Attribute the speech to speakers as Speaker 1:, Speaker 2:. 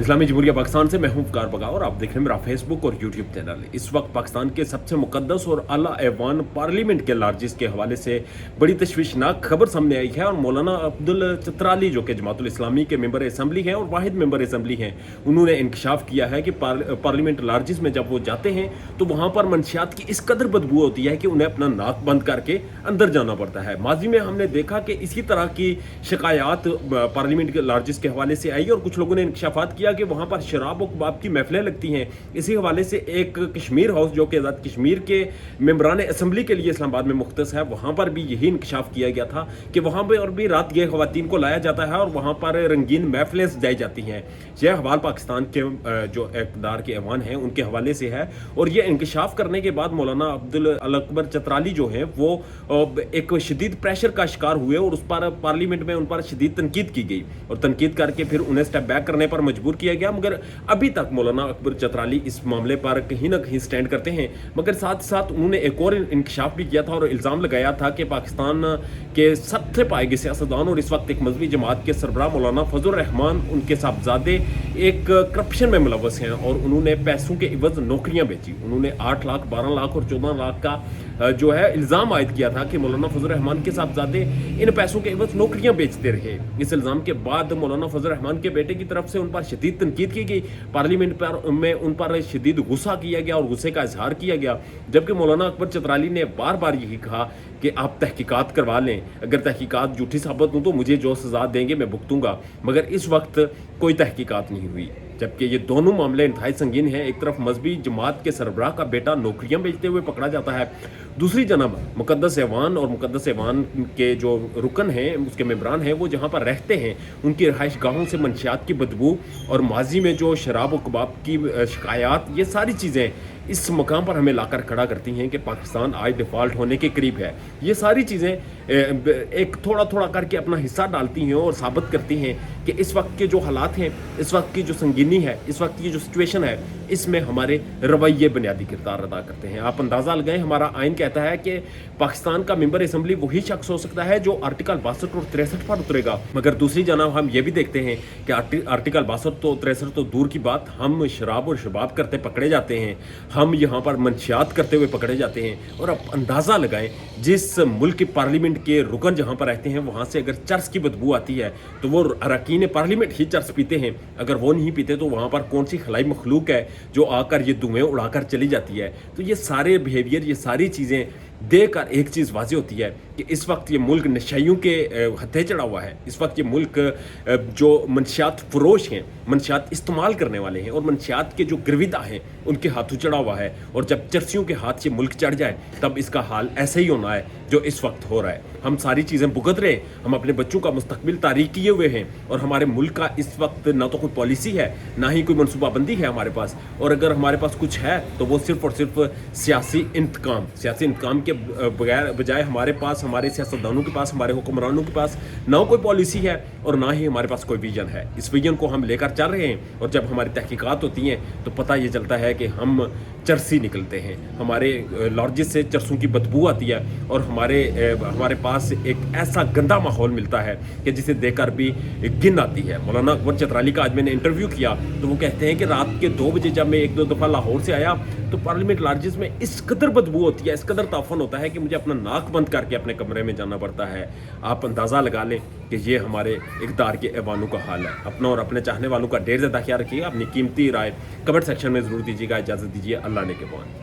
Speaker 1: इस्लामी जमहूरिया पाकिस्तान से मैं हूं फ़ख़ार बगाओ और आप देख रहे हैं मेरा फेसबुक और यूट्यूब चैनल। इस वक्त पाकिस्तान के सबसे मुकद्दस और आला ऐवान पार्लियामेंट के लार्जिस के हवाले से बड़ी तशवीशनाक खबर सामने आई है और मौलाना अब्दुल चतराली जो कि जमातुल इस्लामी के मेंबर असम्बली हैं और वाहिद मेंबर असम्बली हैं, उन्होंने इंकशाफ किया है कि पार्लियामेंट लार्जिस में जब वो जाते हैं तो वहाँ पर मंशियात की इस कदर बदबू होती है कि उन्हें अपना नाक बंद करके अंदर जाना पड़ता है। माजी में हमने देखा कि इसी तरह की शिकायत पार्लियामेंट के लार्जिस के हवाले से आई और कुछ लोगों ने इंकशाफात किया कि वहाँ पर शराब और कबाब की महफिलें लगती हैं। इसी हवाले से एक कश्मीर हाउस जो कि आज़ाद कश्मीर के मेंबरान असम्बली के लिए इस्लामाबाद में मुख्तस है, वहाँ पर भी यही इंकशाफ किया गया था कि वहाँ पर और भी रात गए ख़वातीन को लाया जाता है और वहाँ पर रंगीन महफिलें सजाई जाती हैं। यह हवाल पाकिस्तान के जो इक़्तिदार के ऐवान हैं उनके हवाले से है और ये इंकशाफ करने के बाद मौलाना अब्दुल अकबर चतराली जो हैं वो एक शदीद प्रेशर का शिकार हुए और उस पर पार्लियामेंट में उन पर शदीद तनकीद की गई और तनकीद करके फिर उन्हें स्टेप बैक करने पर मजबूर किया गया। मगर अभी तक मौलाना अकबर चतराली इस मामले पर कहीं ना कहीं स्टैंड करते हैं। मगर साथ साथ उन्होंने एक और इंकशाफ भी किया था और इल्ज़ाम लगाया था कि पाकिस्तान के सबसे पाएगे सियासतदान और इस वक्त एक मजहबी जमात के सरबराह मौलाना फजल रहमान उनके साहबजादे एक करप्शन में मुलव्वस हैं और उन्होंने पैसों के इवज नौकरियां बेची। उन्होंने 8 लाख, 12 लाख और 14 लाख का जो है इल्ज़ाम आयद किया था कि मौलाना फजल रहमान के साहबजादे इन पैसों के एवज नौकरियां बेचते रहे। इस इल्ज़ाम के बाद मौलाना फजल रहमान के बेटे की तरफ से उन पर शदीद तनकीद की गई। पार्लियामेंट पर में उन पर शदीद गुस्सा किया गया और गुस्से का इजहार किया गया, जबकि मौलाना अकबर चतराली ने बार बार यही कहा कि आप तहकीकात करवा लें, अगर तहकीकात झूठी साबित हो तो मुझे जो सज़ा देंगे मैं भुगतूंगा। मगर इस वक्त कोई तहकीकात नहीं हुई, जबकि ये दोनों मामले इंतहाई संगीन हैं। एक तरफ मजहबी जमात के सरबराह का बेटा नौकरियां बेचते हुए पकड़ा जाता है, दूसरी जानब मुकद्दस ऐवान और मुकद्दस ऐवान के जो रुकन हैं, उसके मेंबरान हैं, वो जहाँ पर रहते हैं उनकी रहाइश गाहों से मंशियात की बदबू और माजी में जो शराब और कबाब की शिकायत, ये सारी चीज़ें इस मकाम पर हमें लाकर खड़ा करती हैं कि पाकिस्तान आज डिफ़ॉल्ट होने के करीब है। ये सारी चीज़ें एक थोड़ा थोड़ा करके अपना हिस्सा डालती हैं और साबित करती हैं कि इस वक्त के जो हालात हैं, इस वक्त की जो संगीनी है, इस वक्त की जो सिचुएशन है, इसमें हमारे रवैये बुनियादी किरदार अदा करते हैं। आप अंदाज़ा लगाएं, हमारा आइन कहता है कि पाकिस्तान का मेंबर असम्बली वही शख्स हो सकता है जो आर्टिकल 62 और 63 पर उतरेगा। मगर दूसरी जानब हम ये भी देखते हैं कि आर्टिकल 62 तो 63 तो दूर की बात, हम शराब और शबाब करते पकड़े जाते हैं, हम यहाँ पर मंशियात करते हुए पकड़े जाते हैं। और आप अंदाज़ा लगाएं, जिस मुल्क की पार्लियामेंट के रुकन जहाँ पर रहते हैं वहाँ से अगर चर्च की बदबू आती है तो वो अरकान पार्लियामेंट ही चर्च पीते हैं। अगर वो नहीं पीते तो वहाँ पर कौन सी खलाई मखलूक है जो आकर ये धुएँ उड़ाकर चली जाती है। तो ये सारे बिहेवियर, ये सारी चीज़ें देखकर एक चीज़ वाज़ेह होती है कि इस वक्त ये मुल्क नशाइयों के हत्थे चढ़ा हुआ है। इस वक्त ये मुल्क जो मंशियात फरोश हैं, मंशियात इस्तेमाल करने वाले हैं और मंशियात के जो गिरविदा हैं उनके हाथों चढ़ा हुआ है। और जब चर्चियों के हाथ से मुल्क चढ़ जाए तब इसका हाल ऐसे ही होना है जो इस वक्त हो रहा है। हम सारी चीज़ें भुगत रहे हैं, हम अपने बच्चों का मुस्तकबिल तारीख किए हुए हैं और हमारे मुल्क का इस वक्त ना तो कोई पॉलिसी है, ना ही कोई मनसूबाबंदी है हमारे पास। और अगर हमारे पास कुछ है तो वो सिर्फ और सिर्फ सियासी इंतकाम के बजाय हमारे पास, हमारे सियासतदानों के पास, हमारे हुक्मरानों के पास ना कोई पॉलिसी है और ना ही हमारे पास कोई विजन है। इस विजन को हम लेकर चल रहे हैं और जब हमारी तहकीकात होती हैं तो पता ये चलता है कि हम चरसी निकलते हैं, हमारे लॉर्जिस से चरसों की बदबू आती है और हमारे पास एक ऐसा गंदा माहौल मिलता है कि जिसे देखकर भी घिन आती है। मौलाना अकबर चतराली का आज मैंने इंटरव्यू किया तो वो कहते हैं कि रात के 2 बजे जब मैं 1-2 दफ़ा लाहौर से आया तो पार्लियामेंट लार्जिस में इस कदर बदबू होती है, इस कदर ताफन होता है कि मुझे अपना नाक बंद करके अपने कमरे में जाना पड़ता है। आप अंदाज़ा लगा लें कि ये हमारे इक़्तिदार के ऐवानों का हाल है। अपना और अपने चाहने वालों का ढेर ज़्यादा ख्याल रखिएगा। अपनी कीमती राय कमेंट सेक्शन में ज़रूर दीजिएगा। इजाज़त दीजिए, अल्लाह ने के बाद।